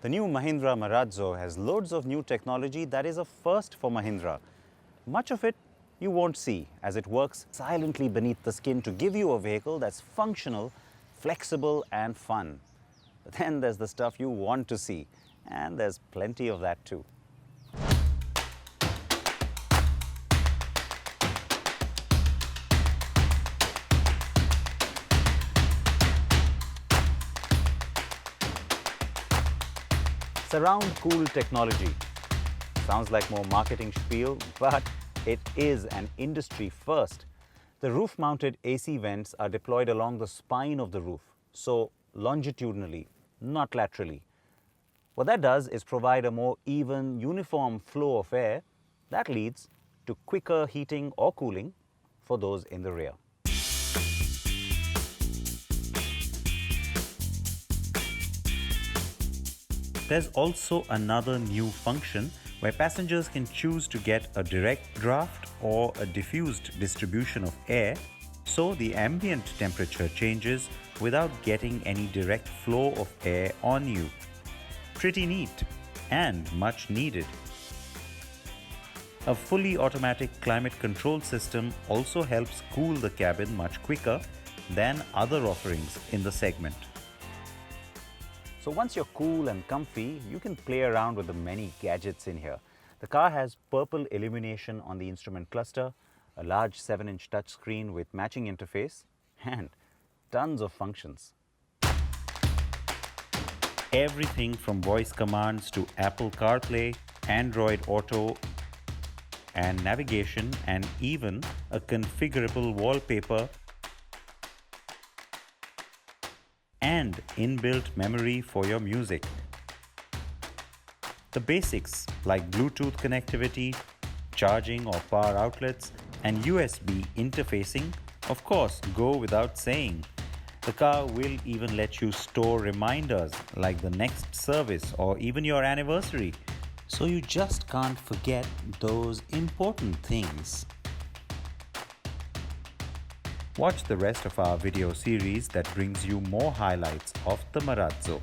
The new Mahindra Marazzo has loads of new technology that is a first for Mahindra. Much of it you won't see as it works silently beneath the skin to give you a vehicle that's functional, flexible and fun. But then there's the stuff you want to see, and there's plenty of that too. Surround cool technology. Sounds like more marketing spiel, but it is an industry first. The roof-mounted AC vents are deployed along the spine of the roof, so longitudinally, not laterally. What that does is provide a more even, uniform flow of air that leads to quicker heating or cooling for those in the rear. There's also another new function where passengers can choose to get a direct draft or a diffused distribution of air, so the ambient temperature changes without getting any direct flow of air on you. Pretty neat and much needed. A fully automatic climate control system also helps cool the cabin much quicker than other offerings in the segment. So once you're cool and comfy, you can play around with the many gadgets in here. The car has purple illumination on the instrument cluster, a large 7-inch touchscreen with matching interface, and tons of functions. Everything from voice commands to Apple CarPlay, Android Auto, and navigation, and even a configurable wallpaper and inbuilt memory for your music. The basics like Bluetooth connectivity, charging or power outlets, and USB interfacing, of course, go without saying. The car will even let you store reminders like the next service or even your anniversary, so you just can't forget those important things. Watch the rest of our video series that brings you more highlights of the Marazzo.